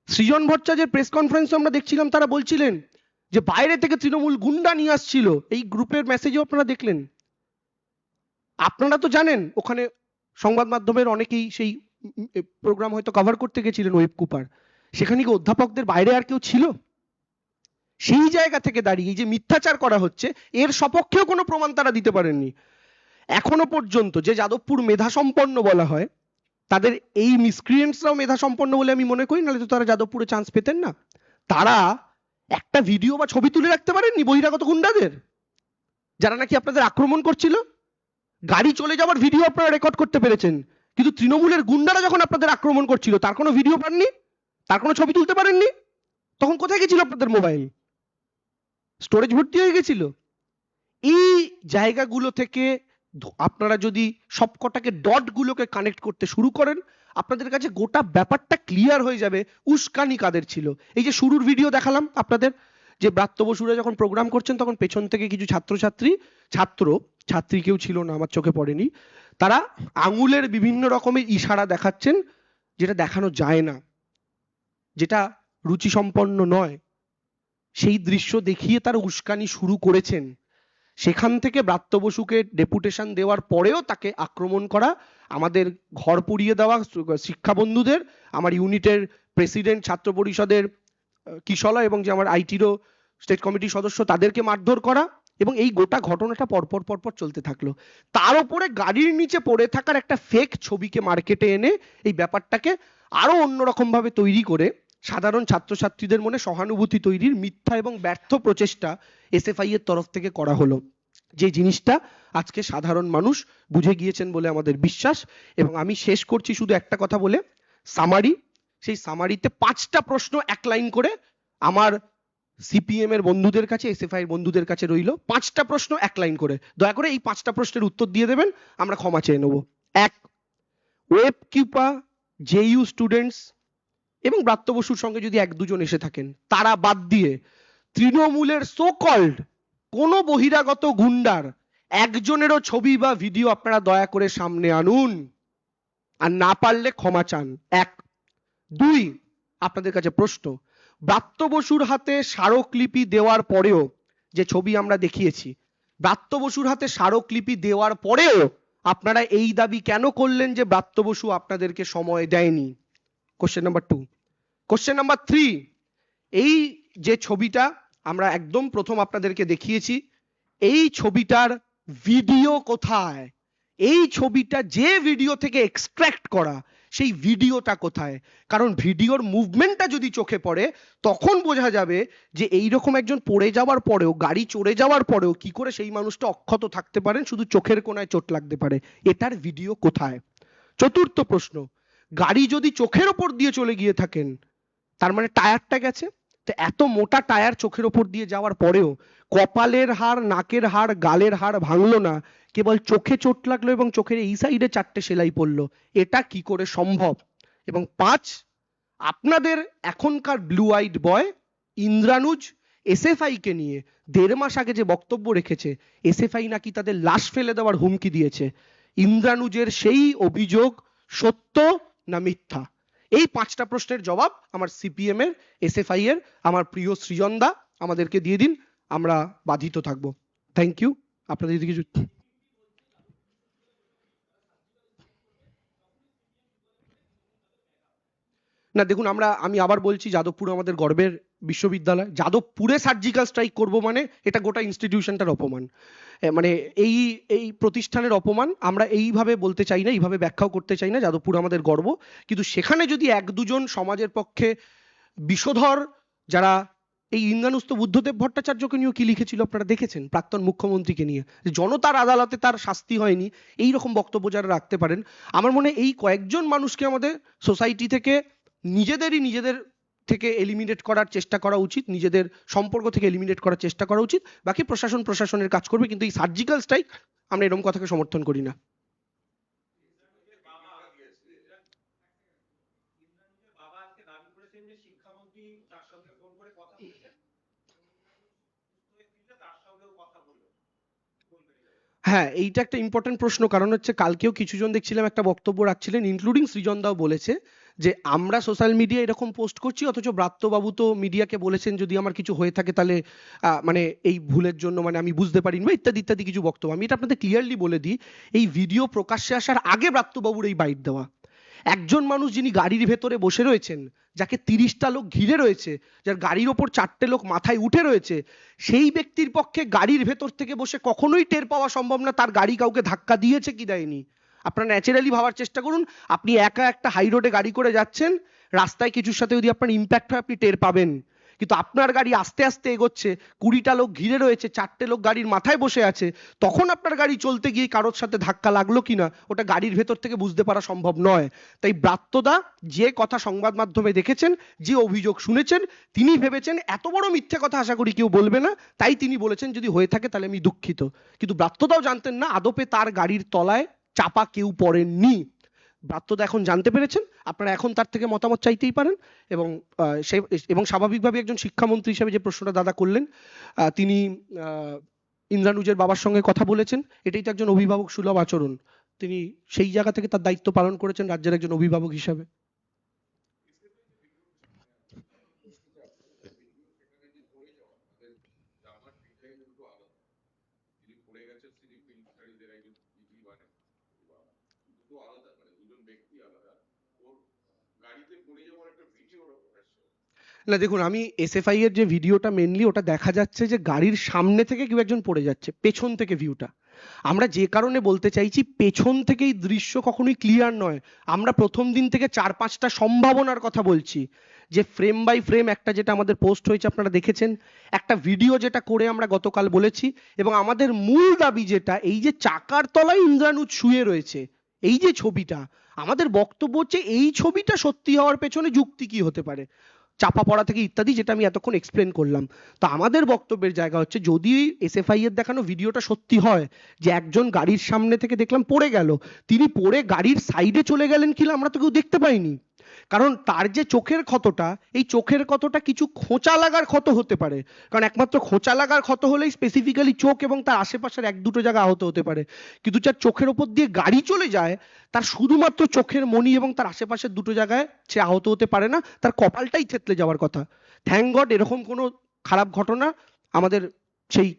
Speaker 1: সৃজন ভট্টাচার্যের প্রেস কনফারেন্সে আমরা দেখছিলাম তারা বলছিলেন যে বাইরে থেকে তৃণমূল গুন্ডা নিয়ে আসছিল, এই গ্রুপের মেসেজও আপনারা দেখলেন। আপনারা তো জানেন ওখানে সংবাদ মাধ্যমের অনেকেই সেই প্রোগ্রাম হয়তো কভার করতে গেছিলেন ওয়েবকুপার, সেখানে কি অধ্যাপকদের বাইরে আর কেউ ছিল? সেই জায়গা থেকে দাঁড়িয়ে যে মিথ্যাচার করা হচ্ছে এর সপক্ষেও কোনো প্রমাণ তারা দিতে পারেননি এখনো পর্যন্ত। যে যাদবপুর মেধা সম্পন্ন বলা হয়, তাদের এই মিসক্রিয়েন্টসরাও মেধা সম্পন্ন বলে আমি মনে করি, নাহলে তো তারা যাদবপুরে চান্স পেতেন না। তারা একটা ভিডিও বা ছবি তুলে রাখতে পারেননি বহিরাগত গুন্ডাদের, যারা নাকি আপনাদের আক্রমণ করছিল। গাড়ি চলে যাওয়ার ভিডিও আপনারা রেকর্ড করতে পেরেছেন, কিন্তু তৃণমূলের গুন্ডারা যখন আপনাদের আক্রমণ করছিল তার কোনো ভিডিও পাননি, তার কোনো ছবি তুলতে পারেননি। তখন কোথায় গেছিল আপনাদের মোবাইল? স্টোরেজ ভর্তি হয়ে গেছিল। এই জায়গাগুলো থেকে আপনারা যদি সবকটাকে ডটগুলোকে কানেক্ট করতে শুরু করেন, আপনাদের কাছে গোটা ব্যাপারটা ক্লিয়ার হয়ে যাবে উস্কানি কাদের ছিল। এই যে শুরুর ভিডিও দেখালাম আপনাদের, যে ব্রাত্য বসুরা যখন প্রোগ্রাম করছেন তখন পেছন থেকে কিছু ছাত্রী কেউ ছিল না, আমার চোখে পড়েনি, তারা আঙুলের বিভিন্ন রকমের ইশারা দেখাচ্ছেন, যেটা দেখানো যায় না, যেটা রুচি সম্পন্ন নয়, সেই দৃশ্য দেখিয়ে তারা উস্কানি শুরু করেছেন। সেখান থেকে ব্রাত্য বসুকে ডেপুটেশন দেওয়ার পরেও তাকে আক্রমণ করা, আমাদের ঘর পুড়িয়ে দেওয়া শিক্ষা বন্ধুদের, আমার ইউনিটের প্রেসিডেন্ট, ছাত্র পরিষদের কিশলা এবং যে আমার আইটিরও স্টেট কমিটির সদস্য তাদেরকে মারধর করা, এবং এই গোটা ঘটনাটা পরপর চলতে থাকলো। তার উপরে গাড়ির নিচে পড়ে থাকার একটা ফেক ছবিকে মার্কেটে এনে এই ব্যাপারটাকে আরো অন্যরকম ভাবে তৈরি করে সাধারণ ছাত্রছাত্রীদের মনে সহানুভূতি তৈরির মিথ্যা এবং ব্যর্থ প্রচেষ্টা এসএফআই এর তরফ থেকে করা হলো, যে জিনিসটা আজকে সাধারণ মানুষ বুঝে গিয়েছেন বলে আমাদের বিশ্বাস। এবং আমি শেষ করছি শুধু একটা কথা বলে, সামারি, সেই সামারিতে 5টা প্রশ্ন এক লাইন করে আমার সিপিএম এর বন্ধুদের কাছে, এসএফআই এর বন্ধুদের কাছে রইল, 5টা প্রশ্ন এক লাইন করে, দয়া করে এই 5টা প্রশ্নের উত্তর দিয়ে দেবেন, আমরা ক্ষমা চেয়ে নেব। 1, ওয়েবকিপার, জেইউ স্টুডেন্টস এবং ব্রাত্য বসুর সঙ্গে যদি এক দুজন এসে থাকেন, তারা বাদ দিয়ে তৃণমূলের সো কল্ড কোন বহিরাগত গুন্ডার একজনেরও ছবি বা ভিডিও আপনারা দয়া করে সামনে আনুন, আর না পারলে ক্ষমা চান। 1, 2, আপনাদের কাছে প্রশ্ন, ব্রাত্য বসুর হাতে স্মারকলিপি দেওয়ার পরেও, যে ছবি আমরা দেখিয়েছি, ব্রাত্য বসুর হাতে স্মারকলিপি দেওয়ার পরেও আপনারা এই দাবি কেন করলেন যে ব্রাত্য বসু আপনাদেরকে সময় দেয়নি? Question number 2। কোশ্চেন নাম্বার 3, এই যে ছবিটা আমরা একদম প্রথম আপনাদেরকে দেখিয়েছি, এই ছবিটার ভিডিও কোথায়? এই ছবিটা যে ভিডিও থেকে এক্সট্রাক্ট করা, সেই ভিডিওটা কোথায়? কারণ ভিডিওর মুভমেন্টটা যদি চোখে পড়ে তখন বোঝা যাবে যে এইরকম একজন পড়ে যাওয়ার পরেও, গাড়ি চড়ে যাওয়ার পরেও কি করে সেই মানুষটা অক্ষত থাকতে পারেন, শুধু চোখের কোনায় চোট লাগতে পারে, এটার ভিডিও কোথায়? 4র্থ প্রশ্ন, গাড়ি যদি চোখের ওপর দিয়ে চলে গিয়ে থাকেন তার মানে টায়ারটা গেছে, তো এত মোটা টায়ার চোখের ওপর দিয়ে যাওয়ার পরেও কপালের হাড়, নাকের হাড়, গালের হাড় ভাঙলো না, কেবল চোখে চোট লাগলো এবং চোখের এই সাইডে 4টে সেলাই পড়লো, এটা কি করে সম্ভব? এবং 5, আপনাদের এখনকার blue eyed boy Indranuj SFI কে নিয়ে 1.5 মাস আগে যে বক্তব্য রেখেছে, এসএফআই নাকি তাদের লাশ ফেলে দেওয়ার হুমকি দিয়েছে, ইন্দ্রানুজের সেই অভিযোগ সত্য না মিথ্যা? এই 5টা প্রশ্নের জবাব আমার সিপিএম এর, এসএফআই এর, আমার প্রিয় সৃজন দা আমাদেরকে দিয়ে দিন, আমরা বাধিত থাকবো। Thank you. আপনাদের যদি কিছু না, দেখুন আমি আবার বলছি, যাদবপুর আমাদের গর্বের বিশ্ববিদ্যালয়। যাদবপুরে সার্জিক্যাল স্ট্রাইক করব মানে এটা গোটা ইনস্টিটিউশনটার অপমান, মানে এই এই প্রতিষ্ঠানের অপমান। আমরা এইভাবে বলতে চাই না, এইভাবে ব্যাখ্যাও করতে চাই না। যাদবপুর আমাদের গর্ব, কিন্তু সেখানে যদি 1-2 জন সমাজের পক্ষে বিষধর, যারা এই ইন্দ্রানুস্ত বুদ্ধদেব ভট্টাচার্যকে নিয়েও কি লিখেছিল আপনারা দেখেছেন, প্রাক্তন মুখ্যমন্ত্রীকে নিয়ে, জনতার আদালতে তার শাস্তি হয়নি, এই রকম বক্তব্য যারা রাখতে পারেন, আমার মনে হয় এই কয়েকজন মানুষকে আমাদের সোসাইটি থেকে নিজেদের থেকে এলিমিনেট করার চেষ্টা করা উচিত, নিজেদের সম্পর্ক থেকে এলিমিনেট করার চেষ্টা করা উচিত। বাকি প্রশাসনের কাজ করবে, কিন্তু এই সার্জিক্যাল স্ট্রাইক আমরা এরকম কথাকে সমর্থন করি না। হ্যাঁ, এইটা একটা ইম্পর্টেন্ট প্রশ্ন, কারণ হচ্ছে কালকেও কিছুজন দেখছিলাম একটা বক্তব্য রাখছিলেন, ইনক্লুডিং সৃজন দাও বলেছে যে আমরা সোশ্যাল মিডিয়া এরকম পোস্ট করছি, অথচ ব্রাত্যবাবু তো মিডিয়াকে বলেছেন যদি আমার কিছু হয়ে থাকে তাহলে মানে এই ভুলের জন্য মানে আমি বুঝতে পারিনি বা ইত্যাদি ইত্যাদি কিছু বক্তব্য। আমি এটা আপনাদের ক্লিয়ারলি বলে দিই, এই ভিডিও প্রকাশ্যে আসার আগে ব্রাত্যবাবুর এই বাইট দেওয়া। একজন মানুষ যিনি গাড়ির ভেতরে বসে রয়েছেন, যাকে 30টা লোক ঘিরে রয়েছে, যার গাড়ির ওপর 4টে লোক মাথায় উঠে রয়েছে, সেই ব্যক্তির পক্ষে গাড়ির ভেতর থেকে বসে কখনোই টের পাওয়া সম্ভব না তার গাড়ি কাউকে ধাক্কা দিয়েছে কি দেয়নি। আপনারা ন্যাচারালি ভাবার চেষ্টা করুন, আপনি একা একটা হাই রোডে গাড়ি করে যাচ্ছেন, রাস্তায় কিছুর সাথে যদি আপনার ইম্প্যাক্ট হয় আপনি টের পাবেন, কিন্তু আপনার গাড়ি আস্তে আস্তে এগোচ্ছে, 20টা লোক ঘিরে রয়েছে, 4টে লোক গাড়ির মাথায় বসে আছে, তখন আপনার গাড়ি চলতে গিয়ে কারোর সাথে ধাক্কা লাগলো কিনা ওটা গাড়ির ভেতর থেকে বুঝতে পারা সম্ভব নয়। তাই ব্রাত্যদা যে কথা সংবাদ মাধ্যমে দেখেছেন, যে অভিযোগ শুনেছেন, তিনি ভেবেছেন এত বড় মিথ্যে কথা আশা করি কেউ বলবে না, তাই তিনি বলেছেন যদি হয়ে থাকে তাহলে আমি দুঃখিত। কিন্তু ব্রাত্যদাও জানতেন না আদপে তার গাড়ির তলায় চাপা কেউ পড়েননি। ব্রাত্যদা এখন জানতে পেরেছেন, আপনারা এখন তার থেকে মতামত চাইতেই পারেন। এবং স্বাভাবিকভাবে একজন শিক্ষামন্ত্রী হিসেবে যে প্রশ্নটা দাদা করলেন, তিনি ইন্দ্রানুজের বাবার সঙ্গে কথা বলেছেন, এটাই তো একজন অভিভাবক সুলভ আচরণ। তিনি সেই জায়গা থেকে তার দায়িত্ব পালন করেছেন রাজ্যের একজন অভিভাবক হিসাবে। না দেখুন, আমি এসএফআই এর যে ভিডিওটা মেনলি ওটা দেখা যাচ্ছে যে গাড়ির সামনে থেকে কেউ একজন পড়ে যাচ্ছে, পেছন থেকে ভিউটা। আমরা যে কারণে বলতে চাইছি পেছন থেকে এই দৃশ্য কখনোই ক্লিয়ার নয়। আমরা প্রথম দিন থেকে 4-5টা সম্ভাবনার কথা বলছি, যে ফ্রেম বাই ফ্রেম একটা যেটা আমাদের পোস্ট হয়েছে আপনারা দেখেছেন, একটা ভিডিও যেটা করে আমরা গতকাল বলেছি, এবং আমাদের মূল দাবি যেটা, এই যে চাকার তলায় ইন্দ্রানুজ শুয়ে রয়েছে এই যে ছবিটা, আমাদের বক্তব্য হচ্ছে এই ছবিটা সত্যি হওয়ার পেছনে যুক্তি কি হতে পারে, চাপা পড়া থেকে ইত্যাদি, যেটা আমি এতক্ষণ এক্সপ্লেন করলাম। তো আমাদের বক্তব্যের জায়গা হচ্ছে যদি এসএফআই এর দেখানো ভিডিওটা সত্যি হয়, যে একজন গাড়ির সামনে থেকে দেখলাম পড়ে গেল, তিনি পড়ে গাড়ির সাইডে চলে গেলেন কিনা আমরা তো কেউ দেখতে পাইনি, কারণ তার যে চোখের ক্ষতটা, এই চোখের ক্ষতটা কিছু খোঁচা লাগার ক্ষত হতে পারে, কারণ একমাত্র খোঁচা লাগার ক্ষত হলেই স্পেসিফিক্যালি চোখ এবং তার আশেপাশের 1-2টো জায়গা আহত হতে পারে, কিন্তু যার চোখের ওপর দিয়ে গাড়ি চলে যায় তার শুধুমাত্র চোখের মণি এবং তার আশেপাশের 2টো জায়গায় সে আহত হতে পারে না, তার কপালটাই থেতলে যাওয়ার কথা। থ্যাংক গড এরকম কোনো খারাপ ঘটনা আমাদের সেই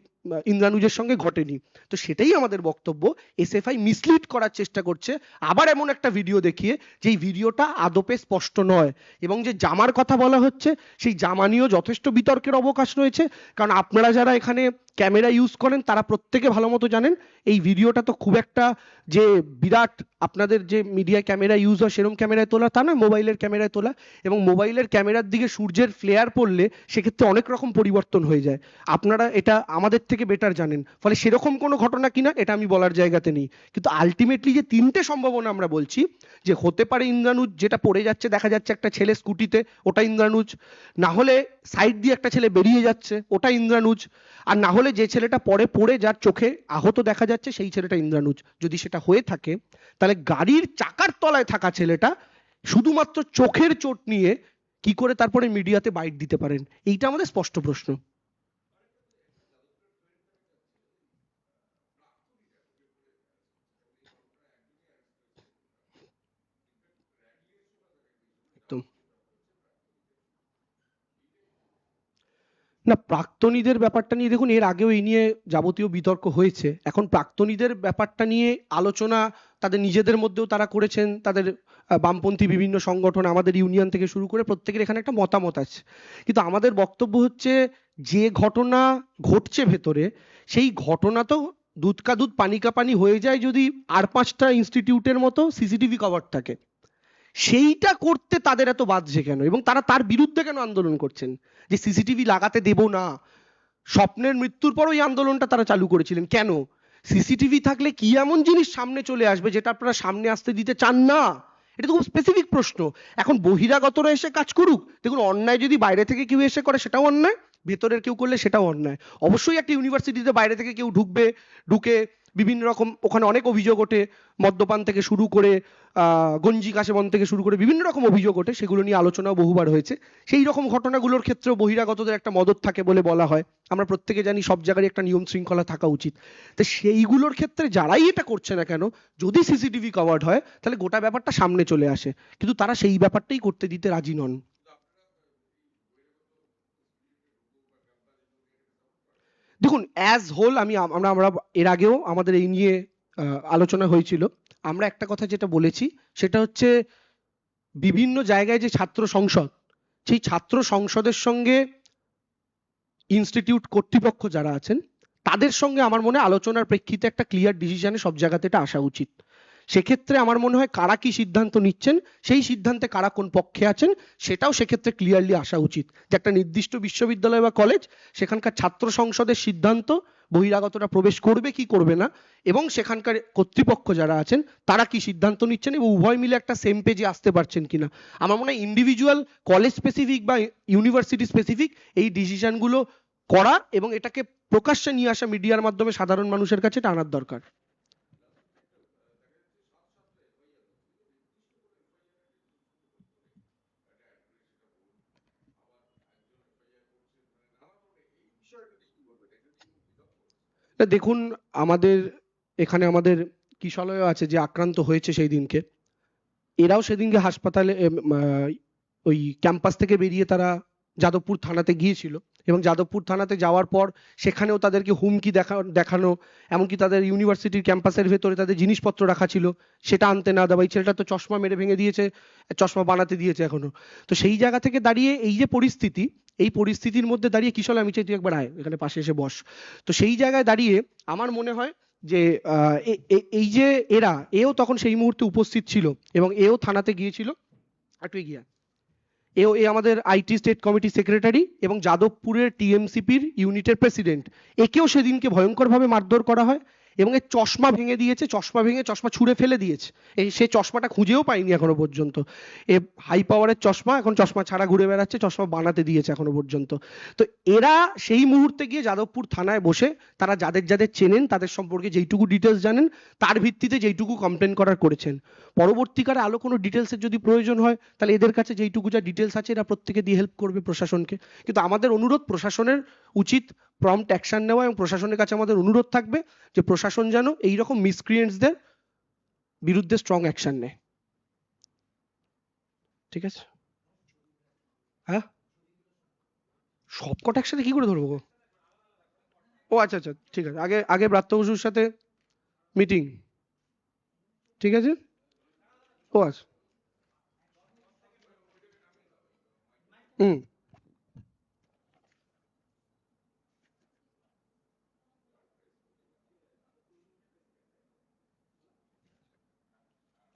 Speaker 1: ইন্দ্রানুজের সঙ্গে ঘটেনি। তো সেটাই আমাদের বক্তব্য, এসএফআই মিসলিড করার চেষ্টা করছে আবার এমন একটা ভিডিও দেখিয়ে, যেই ভিডিওটা আদপে স্পষ্ট নয়, এবং যে জামার কথা বলা হচ্ছে সেই জামা নিয়েও যথেষ্ট বিতর্কের অবকাশ রয়েছে, কারণ আপনারা যারা এখানে ক্যামেরা ইউজ করেন তারা প্রত্যেকে ভালো মতো জানেন এই ভিডিওটা তো খুব একটা যে বিরাট আপনাদের যে মিডিয়া ক্যামেরা ইউজ হয় সেরকম ক্যামেরায় তোলা তা নয়, মোবাইলের ক্যামেরায় তোলা, এবং মোবাইলের ক্যামেরার দিকে সূর্যের ফ্লেয়ার পড়লে সেক্ষেত্রে অনেক রকম পরিবর্তন হয়ে যায়, আপনারা এটা আমাদের থেকে বেটার জানেন, ফলে সেরকম কোনো ঘটনা কিনা এটা আমি বলার জায়গাতে নেই। কিন্তু আলটিমেটলি যে 3টে সম্ভাবনা আমরা বলছি, যে হতে পারে ইন্দ্রানুজ যেটা পড়ে যাচ্ছে দেখা যাচ্ছে একটা ছেলে স্কুটিতে, ওটা ইন্দ্রানুজ, না হলে সাইড দিয়ে একটা ছেলে বেরিয়ে যাচ্ছে ওটা ইন্দ্রানুজ, আর না হলে যে ছেলেটা পড়ে যার চোখে আহত দেখা যাচ্ছে সেই ছেলেটা ইন্দ্রানুজ। যদি সেটা হয়ে থাকে তাহলে গাড়ির চাকার তলায় থাকা ছেলেটা শুধুমাত্র চোখের চোট নিয়ে কি করে তারপরে মিডিয়াতে বাইট দিতে পারেন, এইটা আমাদের স্পষ্ট প্রশ্ন। একদম না, প্রাক্তনীদের ব্যাপারটা নিয়ে দেখুন, এর আগেও এই নিয়ে যাবতীয় বিতর্ক হয়েছে। এখন প্রাক্তনীদের ব্যাপারটা নিয়ে আলোচনা তাদের নিজেদের মধ্যেও তারা করেছেন, তাদের বামপন্থী বিভিন্ন সংগঠন, আমাদের ইউনিয়ন থেকে শুরু করে প্রত্যেকের এখানে একটা মতামত আছে। কিন্তু আমাদের বক্তব্য হচ্ছে, যে ঘটনা ঘটছে ভেতরে, সেই ঘটনা তো দুধ কা দুধ পানি কা পানি হয়ে যায় যদি আর 5টা ইনস্টিটিউটের মতো সিসিটিভি কভার থাকে। সেইটা করতে তাদের এত বাধছে কেন, এবং তারা তার বিরুদ্ধে কেন আন্দোলন করছেন? যে সিসিটিভি লাগাতে দেব না, স্বপ্নের মৃত্যুর পর ওই আন্দোলনটা তারা চালু করেছিলেন কেন? সিসিটিভি থাকলে কি এমন জিনিস সামনে চলে আসবে যেটা আপনারা সামনে আসতে দিতে চান না? এটা তো খুব স্পেসিফিক প্রশ্ন। এখন বহিরাগতরা এসে কাজ করুক, দেখুন অন্যায় যদি বাইরে থেকে কেউ এসে করে সেটাও অন্যায়, ভেতরের কেউ করলে সেটাও অন্যায়। অবশ্যই একটা ইউনিভার্সিটিতে বাইরে থেকে কেউ ঢুকে বিভিন্ন রকম, ওখানে অনেক অভিযোগ ওঠে, মদ্যপান থেকে শুরু করে গঞ্জি কাশেবন থেকে শুরু করে বিভিন্ন রকম অভিযোগ ওঠে, সেগুলো নিয়ে আলোচনাও বহুবার হয়েছে। সেই রকম ঘটনাগুলোর ক্ষেত্রেও বহিরাগতদের একটা মদত থাকে বলে বলা হয়। আমরা প্রত্যেকে জানি সব জায়গায় একটা নিয়ম শৃঙ্খলা থাকা উচিত। তো সেইগুলোর ক্ষেত্রে যারাই এটা করছে না কেন, যদি সিসিটিভি কভার্ড হয় তাহলে গোটা ব্যাপারটা সামনে চলে আসে, কিন্তু তারা সেই ব্যাপারটাই করতে দিতে রাজি নন। দেখুন, অ্যাজ হোল আমরা এর আগেও আমাদের এই নিয়ে আলোচনা হয়েছিল। আমরা একটা কথা যেটা বলেছি সেটা হচ্ছে, বিভিন্ন জায়গায় যে ছাত্র সংসদ, সেই ছাত্র সংসদের সঙ্গে ইনস্টিটিউট কর্তৃপক্ষ যারা আছেন তাদের সঙ্গে আমার মনে হয় আলোচনার প্রেক্ষিতে একটা ক্লিয়ার ডিসিশনে সব জায়গাতে এটা আসা উচিত। সেক্ষেত্রে আমার মনে হয় কারা কি সিদ্ধান্ত নিচ্ছেন, সেই সিদ্ধান্তে কারা কোন পক্ষে আছেন, সেটাও সেক্ষেত্রে ক্লিয়ারলি আসা উচিত। যে একটা নির্দিষ্ট বিশ্ববিদ্যালয় বা কলেজ, সেখানকার ছাত্র সংসদের সিদ্ধান্ত বহিরাগতরা প্রবেশ করবে কি করবে না, এবং সেখানকার কর্তৃপক্ষ যারা আছেন তারা কি সিদ্ধান্ত নিচ্ছেন, এবং উভয় মিলে একটা সেম পেজে আসতে পারছেন কিনা। আমার মনে হয় ইন্ডিভিজুয়াল কলেজ স্পেসিফিক বা ইউনিভার্সিটি স্পেসিফিক এই ডিসিশনগুলো করা এবং এটাকে প্রকাশ্যে নিয়ে আসা মিডিয়ার মাধ্যমে সাধারণ মানুষের কাছে এটা আনার দরকার। দেখুন, আমাদের এখানে আমাদের কিশলয় আছে যে আক্রান্ত হয়েছে সেই দিনকে, এরাও সেদিনকে হাসপাতালে ওই ক্যাম্পাস থেকে বেরিয়ে তারা যাদবপুর থানাতে গিয়েছিল, এবং যাদবপুর থানাতে যাওয়ার পর সেখানেও তাদেরকে হুমকি দেখানো, এমনকি তাদের ইউনিভার্সিটির ক্যাম্পাসের ভেতরে তাদের জিনিসপত্র রাখা ছিল, সেটা আনতে না দেওয়া। এই ছেলেটা তো চশমা মেরে ভেঙে দিয়েছে, চশমা বানাতে দিয়েছে এখনো। তো সেই জায়গা থেকে দাঁড়িয়ে এই যে পরিস্থিতি, এই পরিস্থিতির মধ্যে দাঁড়িয়ে কিশলয়, আমি চাই তুই একবার আয় এখানে পাশে এসে বস। তো সেই জায়গায় দাঁড়িয়ে আমার মনে হয় যে এই যে এও তখন সেই মুহূর্তে উপস্থিত ছিল, এবং এও থানাতে গিয়েছিল। একটু এগিয়ে আয়। এ আমাদের আইটি স্টেট কমিটি সেক্রেটারি এবং যাদবপুরের টিএমসিপির ইউনিটের প্রেসিডেন্ট। একেও সেদিনকে ভয়ঙ্করভাবে মারধর করা হয়, এবং এর চশমা ভেঙে দিয়েছে, চশমা ভেঙে চশমা ছুঁড়ে ফেলে দিয়েছে। সে চশমাটা খুঁজেও পাইনি এখনো পর্যন্ত। এ হাই পাওয়ারের চশমা, এখন চশমা ছাড়া ঘুরে বেড়াচ্ছে, চশমা বানাতে দিয়েছে এখনো পর্যন্ত। তো এরা সেই মুহূর্তে গিয়ে যাদবপুর থানায় বসে তারা যাদের যাদের চেনেন, তাদের সম্পর্কে যেইটুকু ডিটেলস জানেন, তার ভিত্তিতে যেইটুকু কমপ্লেন করার করেছেন। পরবর্তীকালে আরো কোনো ডিটেলসের যদি প্রয়োজন হয়, তাহলে এদের কাছে যেইটুকু যা ডিটেলস আছে এরা প্রত্যেকে দিয়ে হেল্প করবে প্রশাসনকে। কিন্তু আমাদের অনুরোধ, প্রশাসনের উচিত প্রম্পট অ্যাকশন নেওয়া, এবং প্রশাসনের কাছে আমাদের অনুরোধ থাকবে যে প্রশাসন যেন এইরকম মিসক্রিয়েন্টসদের বিরুদ্ধে স্ট্রং অ্যাকশন নেয়। ঠিক আছে? হ্যাঁ, সবকটা একসাথে কি করে ধরবো গো? ও আচ্ছা আচ্ছা, ঠিক আছে, আগে আগে ব্রাত্য বসুর সাথে মিটিং। ঠিক আছে। ও আচ্ছা। হুম।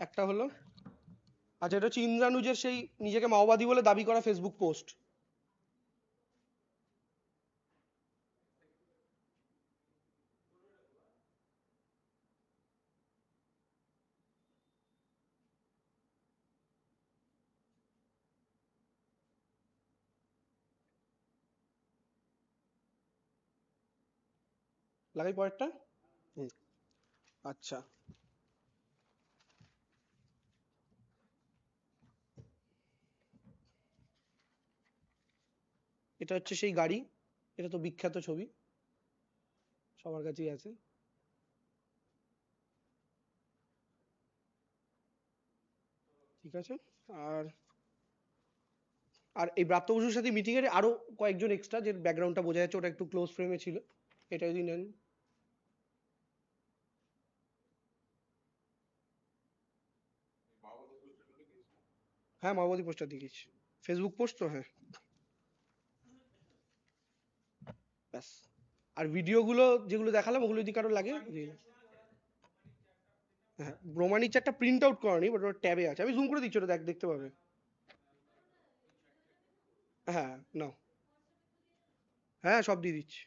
Speaker 1: একটা হলো, আচ্ছা, এটা হচ্ছে ইন্দ্রানুজের সেই নিজেকে মাওবাদী বলে দাবি করা ফেসবুক পোস্ট। লাগাই পরেরটা। হুম। আচ্ছা। এটা হচ্ছে সেই গাড়ি, এটা তো বিখ্যাত ছবি, সবার কাছেই আছে। ঠিক আছে। আর আর এই ব্রাত্য বসুর সাথে মিটিং এর আরো কয়েকজন এক্সট্রা, যে ব্যাকগ্রাউন্ডটা বোঝা যাচ্ছে ওটা একটু ক্লোজ ফ্রেমে ছিল, এটা যদি নেন। হ্যাঁ, মাওবাদী পোস্টার দেখিয়েছি, ফেসবুক পোস্ট তো, হ্যাঁ। ব্যাস। আর ভিডিওগুলো যেগুলো দেখালাম ওগুলো যদি কারো লাগে দিয়ে দিন। হ্যাঁ, ব্রহ্মানির চারটা প্রিন্ট আউট করানি, বাট ওটা ট্যাবে আছে, আমি জুম করে দিচ্ছি, ওটা দেখতে পাবে। হ্যাঁ, নাও। হ্যাঁ, সব দিয়ে দিচ্ছি।